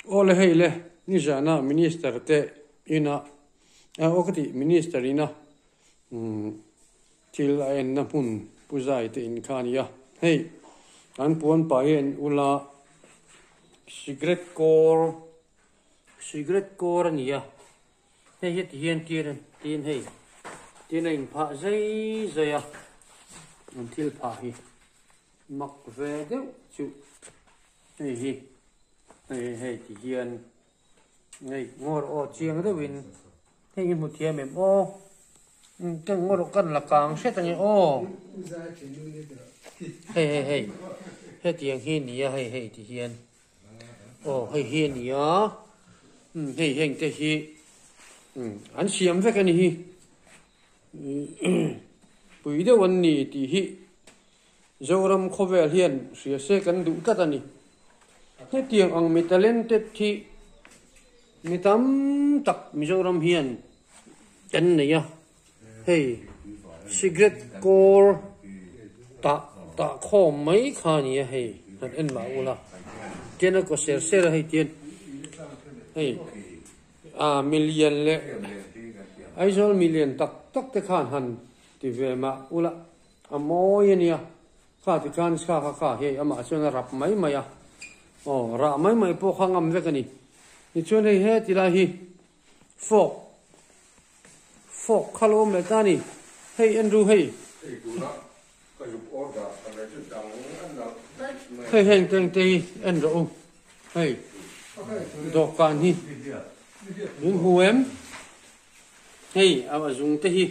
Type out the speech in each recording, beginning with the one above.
ole heile ni jana minister te ina okati minister ina til en na pun puzai te in khania hei an puan pa hen ula cigarette core ania hei het hian tin hei tin in pha zai ya an til pha hi mak ve deuh chu hei thì hiền này ngồi ở chiang đó win thấy một thiên mềm ô cái ngồi ở căn là càng xét thành ô hey tiếng hiền nhỉ hey thì hiền ô hey hiền nhỉ hey hình thế hi anh xem với cái này bây giờวันนี้thì hi dâu ram khovel hiền sửa xe căn đủ cả này thế tiếng ông mi talented thì mi tam tak Mizoram hiền chân này à hey cigarette core ta kho mấy kha nhỉ hey thật en bảo là tiền nó có share hay tiền hey million lệ ai rồi million tak te khan han thì về mà ula amoy nhỉ kha thì kan kha hey ama cho nó rap mấy à ra mấy po khang am vek ani ni chon hei he ti la hi fok khalo me tani hei andrew hei hei heng teng te andrew hei dokan hi những huem hei ama zung te hi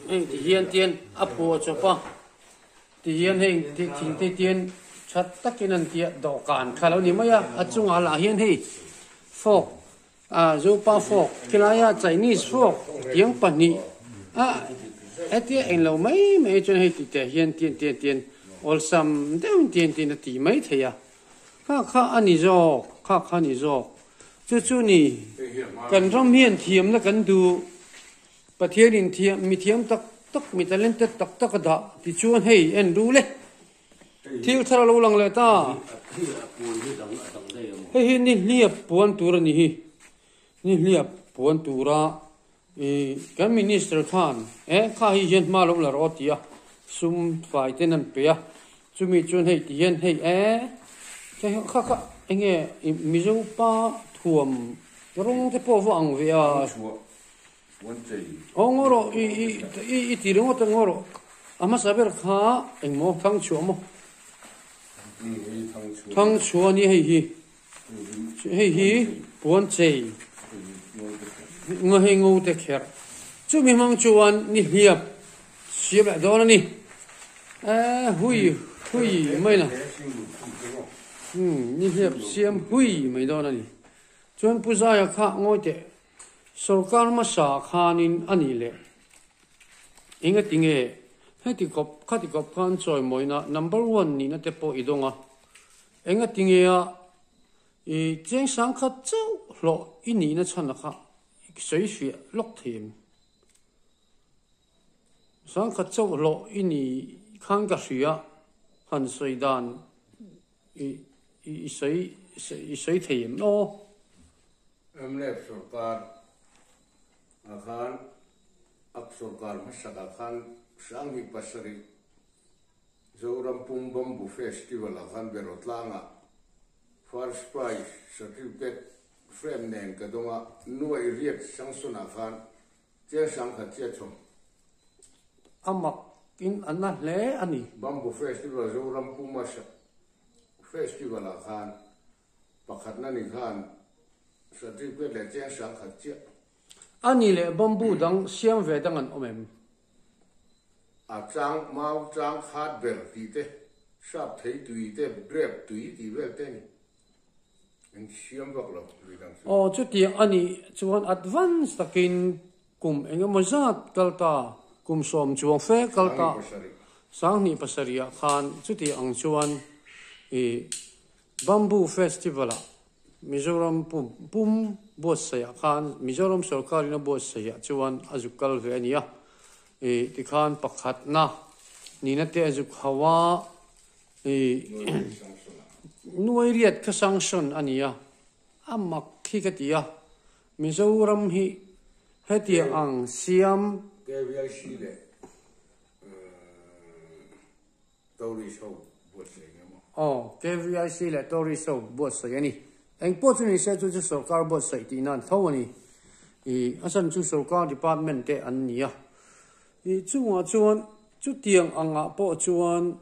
hei ti hian tien apo chopa ti hian hei ti thing te tien chat takinan tia dokan khalo ni maya achunga la hian hei fork zopa fork kilaya Chinese fork tiếng pani etia en lo mai chon hei ti te hian tien olsam deun tien ti mai theya kha ani zo kha ni zo chu ni kan rom hian thiam na kan du pathianin thiam mi thiam tak mi talent tak da ti chuan hei en du le thiếu thara lâu lăng lệ ta hi ni liệp buôn tura ni hi ni liệp buôn tura cái minister khan kha hi hiền ma lâu là rót tia sum phải tên anh bia chúng mình chọn hay tiền hay cái kha anh nghe mi dâu pa thuầm rong thế po vang về ngoro i tiền ngoro ngoro ama saber kha anh mo thang chuo mo thằng chúa ni hi buồn chơi ngồi hay ngủ thế kia chú mình mang chuan ni hiệp xếp lại đó ni hui mấy nè ni hiệp xếp hui mấy đó ni chuan puja ya kha ngồi thế sarkar ma sa khanin ani le inga tinge hei ti kop khan choi moina number 1 ni na te po idonga enga tingea cheng sang kha chau lo ini na chana kha sei fi lok them sang kha chau lo ini khang ka ria han sei dan sei them no emlep sarkar akhan sarkar masaka khan sang hi pasari zoram pumbam bu festival akhan berotlanga first prize certificate frame nen kadonga nuai riek sangsuna khan che sang kha che chom amak in anna le ani bambu festival zoram pumasha festival akhan pakhatna ni khan certificate le che sang kha che ani le bambu dang siam ve dang an omem trang mau trang hạt bèo tí thế sắp thấy tùy thế brep tùy thì về thế này anh xiêm bọc lộc vì đằng sau chút tiếng anh chuan advance takin kum anh em mozat kalta kum som chuang fe kalta sang ni pasaria khan chút tiếng ang chuan bamboo festival Mizoram pum bossaya khan Mizoram sarkar na bossaya chuan azukal ve ania ti khan pakhat na ni na te azuk hawa nuai riat ka sanction ania amak khi cái tia Mizoram hi hết tia ang siam cái việc gì đấy tôi đi sâu buốt sấy mà cái việc gì là tôi đi sâu buốt sấy này anh buốt sấy sẽ chú sâu car buốt sấy thì nan thâu này asan chú sâu car department te anh nhỉ chú tiếng ang ạ bộ chuan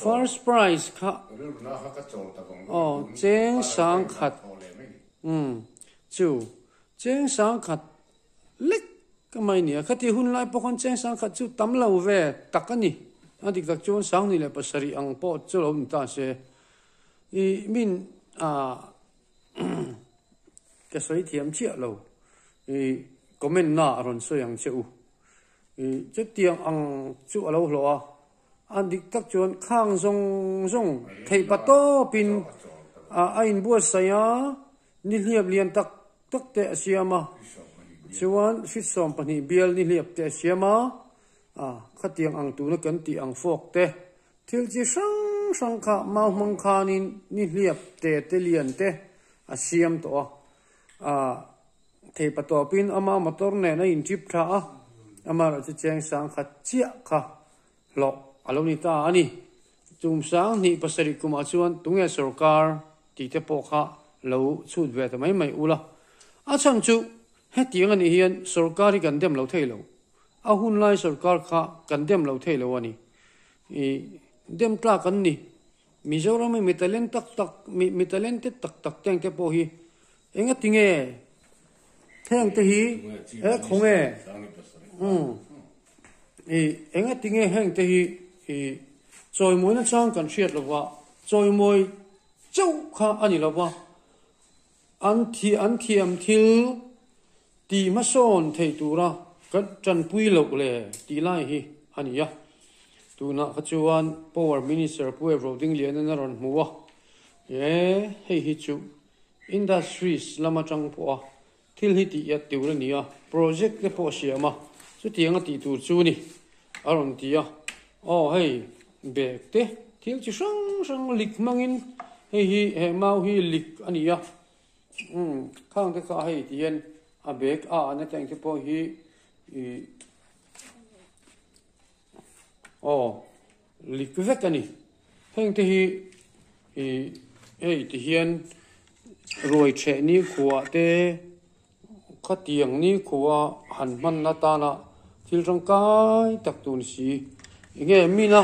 first prize kha cheng sang khat chú cheng sang khat lek cái mai nè khát thì hun lại bốc con cheng sang khát chú tắm lâu về tắc cái nè anh đi tắc chú sang nè lại bắt sari ang po chú lâu người ta sẽ min cái sợi thiểm chia lâu comment na rồi soi ang chịu chú tiếng ang chú lâu lo anh đi tắc chú khang zong zong thầy bắt to pin anh buat saya ni liệp liền tắc tắc tệ siama chuan fit som pani bial ni liệp te siama khát tiếng ang tu nó cần tiếng ang phok te thil chi sang sang kha mau mang kha ni liệp te liền te siam to thầy bắt to pin ama motor ne na in chip tha ama ra cheng sang khat chia kha lo alo ni ta ani chum sang ni pasari kuma chuan tunge sarkar ti te po kha lo chut ve ta mai ula chang chu he tiang ani hian sarkari kan dem lo thei lo hun lai sarkar kha kan dem lo thei lo ani dem tla kan ni Mizoram mi talent mi talent tak teng te po hi enga tinge theng te hi khonge enga tinge heng te hi choi moi na chang kan thiat lo wa choi moi chau kha ani lo wa an thiam thil ti ma son thei tura kan chan pui lo le ti lai hi ani ya tu na khachuan power minister pu eroding lian na ron muwa hei hi chu industries lama chang po thil hi ti ya tu ni ya project le po siama chu tianga ti tu chu ni aron ti ya hei bek te thil chi sang lik mangin hei mau hi lik ani ya khang te kha hei tian a bek na tang te po hi lik vek ani heng te hi hei ti hian roi che ni khuwa te khatiang ni khuwa han man na ta na thil rang kai tak tun si nge mina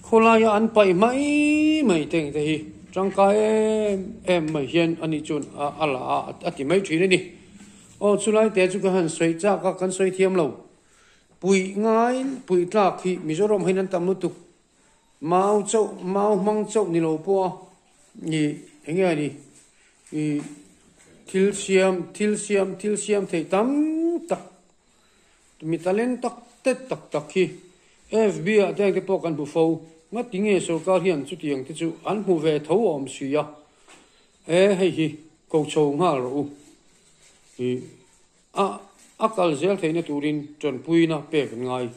khola ya an pai mai teng te hi rang kai em mai hian ani chun ala ati mai thine ni chulai te chu ka han soi cha ka kan soi thiam lo pui ngai pui tla khi Mizoram hinan tam nu tu mau mang chau ni lo po ni nge ni thil siam thei tam tak mi talent tak hi FB a te ke po kan bu fo ma tinge sarkar hian chu tiang te chu an hu ve tho om sia hei hi ko chou nga ro akal zel theina turin chon puina pe kan ngai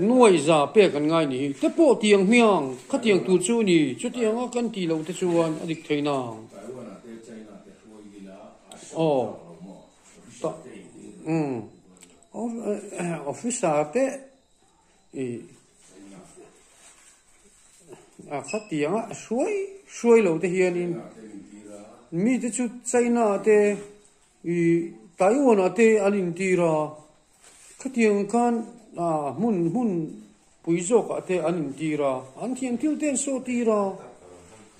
nuai za pe kan ngai ni te po tiang miang kha tiang tu chu ni chu tiang a kan ti lo te chuan adik theina officer te khát tiếng suối lâu te hiền in mi te chút China te Taiwan te anin tira khát tiếng kan mun puizok te anin tira an thiam thil ten so tira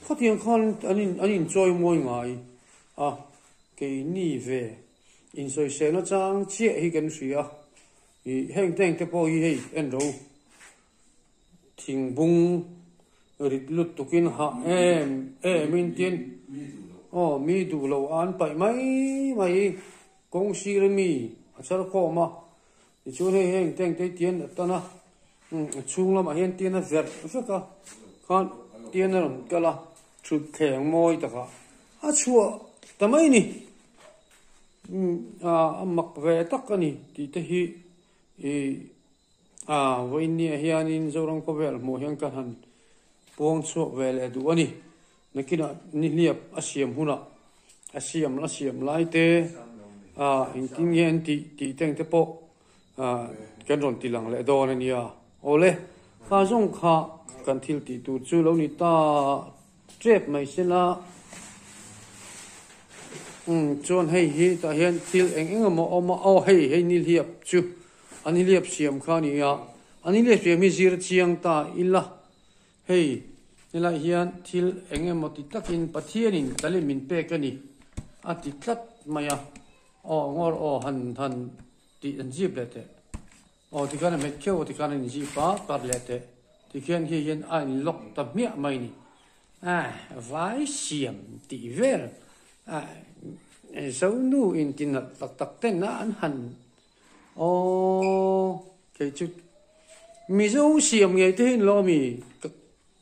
khát tiếng kan anin choi moi ngai ke ni ve in soi se na chang chia hi kan sia heng teng te po hi hei en ro thing bung rit lut tukin ha min tin mi du lo an pai mai kong si re mi achar ko ma chu heng teng te tien ta na chung lam a hen tien na vet ka kan tien na ka la thu theng moi ta ka chua tamai ni mak ve tak ani ti te hi voin ni hianin zorang ko vel mo hian kan han pong chu vel edu ani na kina ni liap asiam huna asiam lai te in tin yen ti teng te po kan ron ti lang le do na nia ole kha zong kha kan thil ti tu chu lo ni ta trep mai se la chuan hei hi ta hian thil eng mo hei ni liap chu ani liap siam kha ni ya ani liap siam mi zir chiang ta illa hei nila hian thil eng mo ti takin pathianin talimin pe ka ni ati tlat maya ngor han ti an jib le te ti kana met kheu ti kana ni ji pa par le te ti khian hi hian an lok ta mia mai ni vai siam ti ver sau nu in tin tak ten na an han cái chút mi dâu xiêm ngày tên lo mi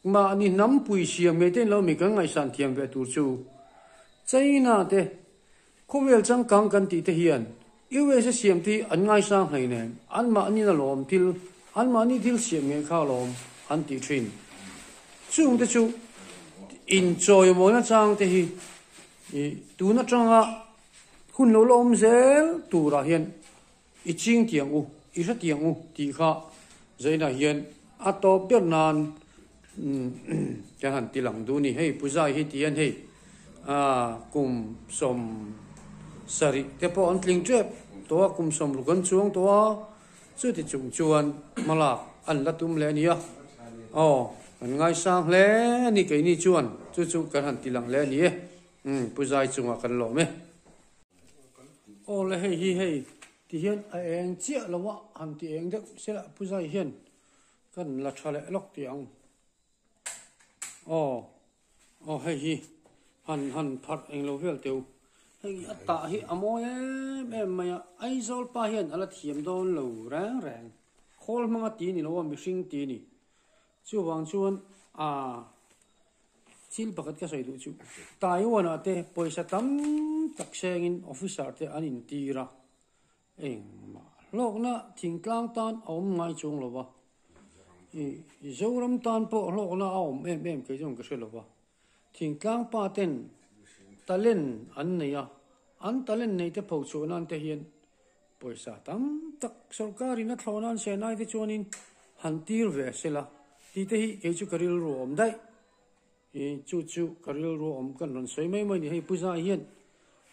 mà ni nắm bùi xiêm ngày tên lo mi cái ngày sản thiềm về tu chu chơi na thế không biết chẳng càng cần tí thế hiền yêu về sẽ xiêm thì anh ngay sang này nè anh mà anh là lom til anh mà anh til xiêm ngày khao lom anh tí train chung thế chu enjoy mỗi na trang thế hi tu na trang à hun lo lom zel tu ra hiền ít chinh tiếng u ít rất tiếng u thì khá dây na hiền à to biết nan chẳng hạn tí lăng du ni hey puzai hi tiền hey cùng som sari te po an tling trep to cùng som lu kan chuang to chu ti chung chuan mala an la tum le nia an ngai sang le ni ke ni chuan chu kan han ti lang le ni puzai chunga kan lo me le hey ti hian a eng chia lawa han ti eng dek sela puzai hian kan la thale lok tiang hi han phat eng lo vel teu hei ta hi amoy em maya ai zol pa hian ala thiam don lo rang khol manga ti ni lo mi hring ti ni chu wang chuan chil pakat ka sai du chu taiwan ate poisa tam tak sengin officer te anin tira eng ma lok na thingtlang tan om ngai chung lo wa zoram tan po lok na em ke jong ka se lo wa thingtlang pa ten talen an neya an talen nei te pho chuan te hian poisa tam tak sarkari na thlonan se nai te chuanin han tir ve sela ti te hi ke chu karil ro om dai chu karil ro om kan ron soi mai ni hei puza hian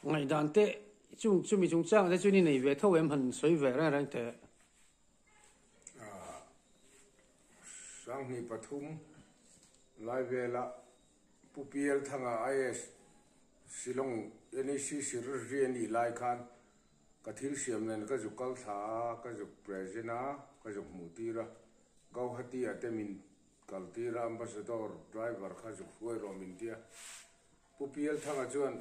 ngai dan te chu mi chung chang te chu ni nei ve tho em han soi ve rang te sang ni pathum lai vela pupiel thanga is silong NEC sir ni lai khan kathil siam nen ka jukal tha ka juk presina ka juk mutira gauhati atemin kaltira ambassador driver ka juk foi romin dia pupiel thanga chuan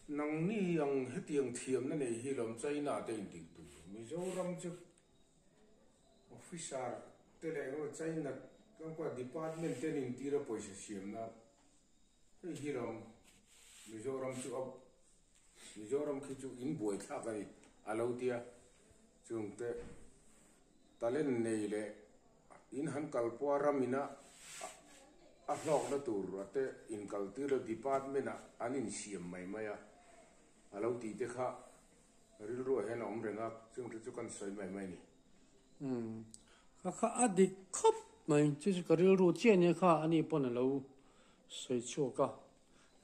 nang ni ang hetiang thiam na nei hi lom chaina te indik tu mizoram chu officer te le ngo chaina kan kwa department ten in tira poisa siam na hi rom Mizoram khi chu in boy tha kai alautia chung te talen nei le in han kalpwa ramina a hlok na tur ate in kaltira department anin siam mai maya alauti te kha ril ro hen om renga chung chu kan soi mai ni kha adik khop mai chu ka ril ro chen ne kha ani pon lo soi chu ka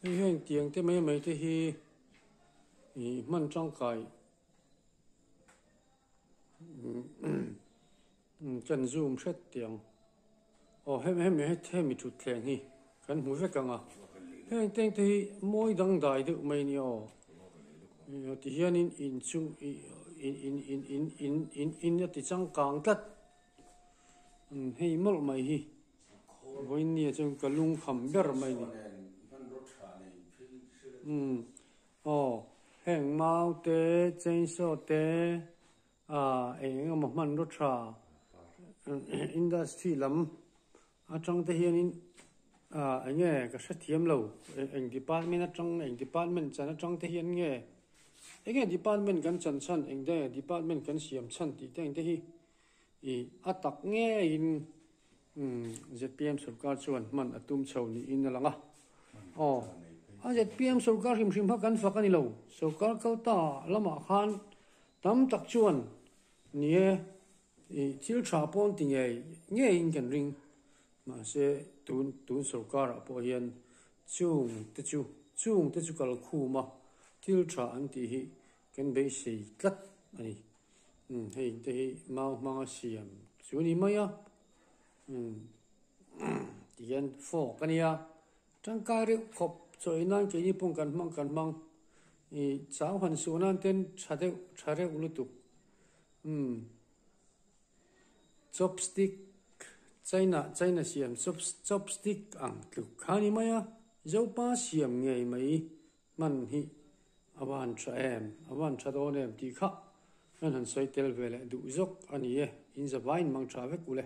hiền tiếng thế mấy thế hi man trong cái chân zoom xét tiếng hem chút thèn hi kan mu ve kanga hiền tiếng thế mỗi đăng đại được mấy nhiêu thì hiền in chung in thì chẳng càng tất hay mất mày hi với nia chung cái lung khăm bер mày ni hẹn mau tế trên số tế anh một mình rất là industry lắm trong thế hiện anh nghe cái sách thiếm lâu anh department trong anh department chân trong thế hiện nghe anh nghe department kan chân chân anh đây department kan xiêm chân thì anh thế hi tắc nghe in ZPM सरकार chuan man atum chho ni in langa ZPM sarkar him ha kan fakani lo sarkar ka ta lama khan tam tak chuan nie chil tha pon ti nge in kan ring ma se tun sarkar a po hian chung te chu kal khu ma til tha an ti hi kan be sei tlat ani hei te hi ma siam chu ni maya tian fo kania tangkari khop choi nan ke ni pong kan mang I chao han su nan ten chare ulutu chopstick China siam chopstick ang tluk khani maya zo pa siam ngei mai man hi awan tha don em ti kha han soi tel vele du zok ani e in za vain mang tha ve kule